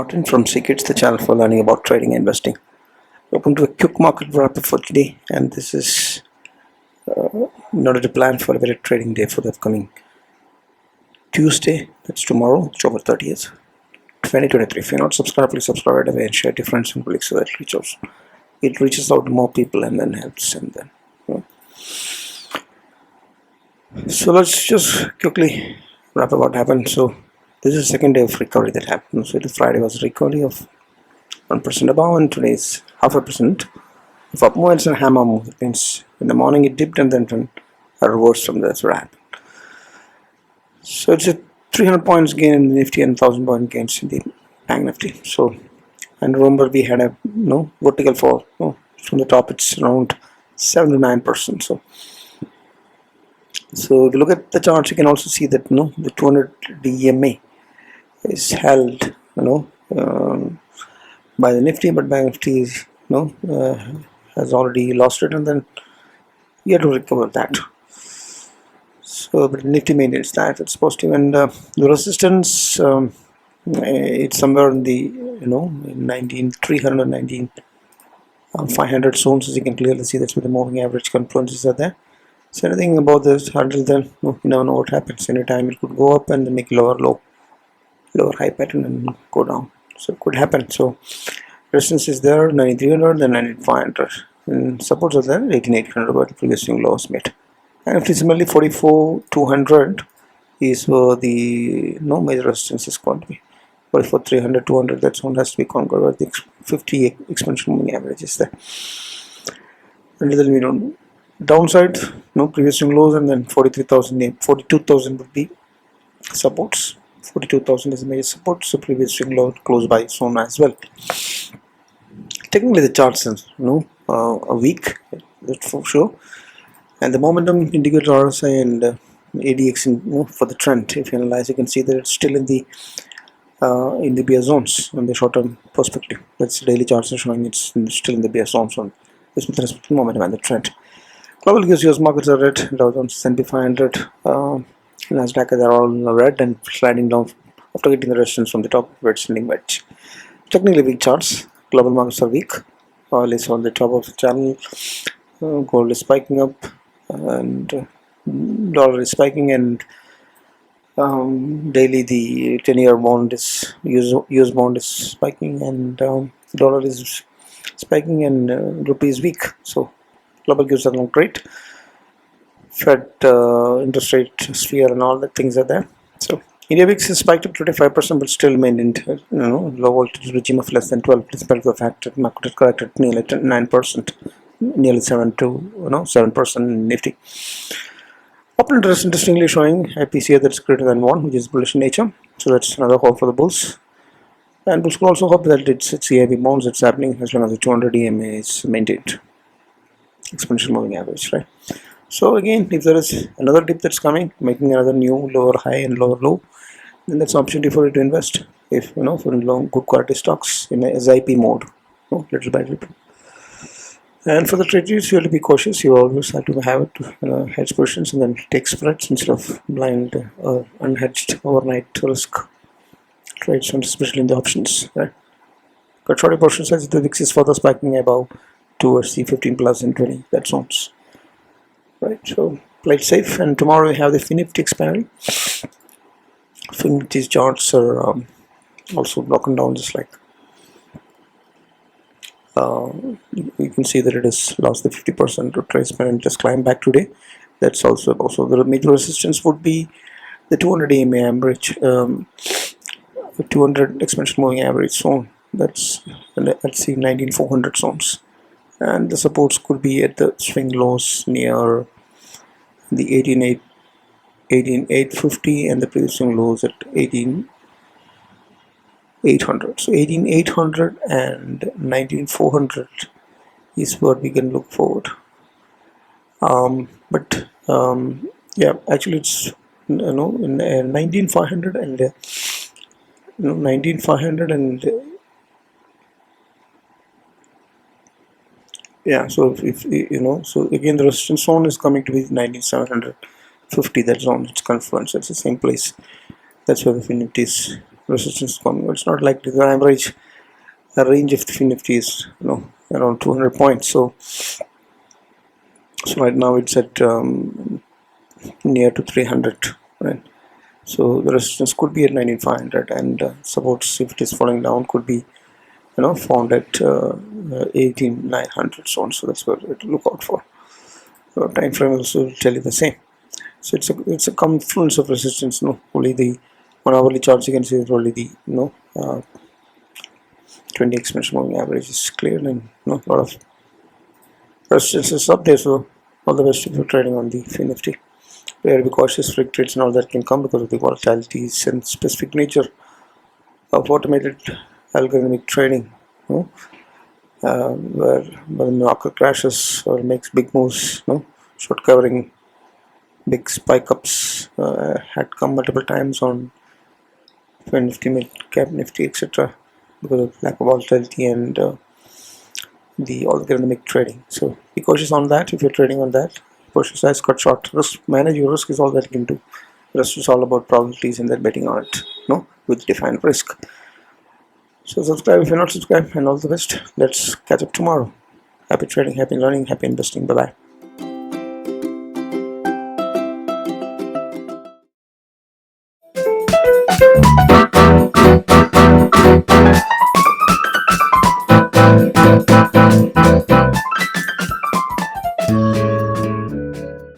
Martin from Secrets, the channel for learning about trading and investing. Welcome to a quick market wrap up for today, and this is in order to plan for a better trading day for the upcoming Tuesday. That's tomorrow, October 30th, 2023. If you're not subscribed, please subscribe right away and share to friends and colleagues so that it reaches out to more people and then helps. And then, so let's just quickly wrap up what happened. So this is the second day of recovery that happened. So Friday was a recovery of 1% above, and today is 0.5% of up movements and hammer move. It means in the morning it dipped and then a reverse from there. That's what happened. So it's a 300 points gain in the Nifty and 1000 point gains in the Bank Nifty. So, and remember we had a vertical fall. From the top it's around 7 to 9%. So if you look at the charts, you can also see that the 200 EMA is held by the Nifty, but Bank Nifty is has already lost it, and then you have to recover that. So but Nifty maintains that it's positive, and the resistance it's somewhere in the 19,300 and 19,500 zones, as you can clearly see. That's where the moving average confluences are there. So anything about this until then, you never know what happens. Anytime it could go up and then make lower low, lower high pattern and go down. So it could happen. So resistance is there, 9,300, then 9,500, and supports are there, 18,800, but the previous swing low was made. And if similarly 44,200 is where the major resistance is going to be. 44,300, 200, that zone has to be conquered, where the 50 exponential moving average is there. Until then we don't know. Downside, previous swing lows, and then 43,000, 42,000 would be supports. 42,000 is a major support, so previous swing low close by zone as well. Technically the charts is a week, that's for sure, and the momentum indicator RSI and ADX for the trend, if you analyze, you can see that it's still in the bear zones on the short term perspective. That's daily charts are showing it's still in the bear zones on this with respect to momentum and the trend. Global US markets are red, Drawdowns, S&P 500, Nasdaq are all red and sliding down after getting the resistance from the top of red standing wedge. Technically weak charts. Global markets are weak. Oil is on the top of the channel. Gold is spiking up, and dollar is spiking, and daily the 10-year bond is US bond is spiking, and dollar is spiking, and rupee is weak. So global gives are not great. Fed interest rate sphere and all the things are there. So India VIX is spiked up 25%, but still maintained low voltage regime of less than 12, despite the fact that market corrected nearly 9%, nearly 7% in Nifty. Open interest interestingly showing IPCA that's greater than 1, which is bullish in nature. So that's another hope for the bulls. And bulls will also hope that it's CIB bonds that's happening as long as the 200 EMA is maintained. Exponential moving average, right? So again, if there is another dip that's coming, making another new lower high and lower low, then that's an opportunity for you to invest. If for long good quality stocks in a SIP mode, little by little. And for the traders, you have to be cautious. You always have to have it hedge positions and then take spreads instead of blind unhedged overnight risk trades, especially in the options. Right? Got shorty portion size. The VIX is further spiking above towards the 15 plus and 20. That sounds right. So play it safe. And tomorrow we have the Nifty expiry. Nifty's charts are also broken down, just like you can see that it has lost the 50% retracement and just climbed back today. That's also the major resistance would be the 200 EMA average, the 200 exponential moving average zone. That's, let's see, 19,400 zones. And the supports could be at the swing lows near the 18,850 and the previous swing lows at 18,800. So 18,800 and 19,400 is what we can look forward. Yeah, actually it's in 19,500 and 19,500 and yeah. So if so again the resistance zone is coming to be 19,750. That zone, it's confluence. It's the same place. That's where the Nifty is resistance coming. It's not likely. The average range of the Nifty is around 200 points. So right now it's at near to 300, right? So the resistance could be at 19,500, and supports, if it is falling down, could be found at 18,900, so on. So that's what to look out for. Time frame also will tell you the same. So it's a confluence of resistance. Only the 1 hourly charts you can see is only the 20 exponential moving average is clear, and a lot of resistance is up there. So all the best if you're trading on the Nifty. Be cautious. Freak trades and all that can come because of the volatilities and specific nature of automated algorithmic trading. Where the market crashes or makes big moves, short covering, big spike ups had come multiple times on Nifty, mid cap Nifty, etc. because of lack of volatility and the algorithmic trading. So be cautious on that if you're trading on that. Push size, cut short, risk, manage your risk is all that you can do. The rest is all about probabilities and then betting on it, with defined risk. So subscribe if you're not subscribed, and all the best. Let's catch up tomorrow. Happy trading, happy learning, happy investing. Bye bye.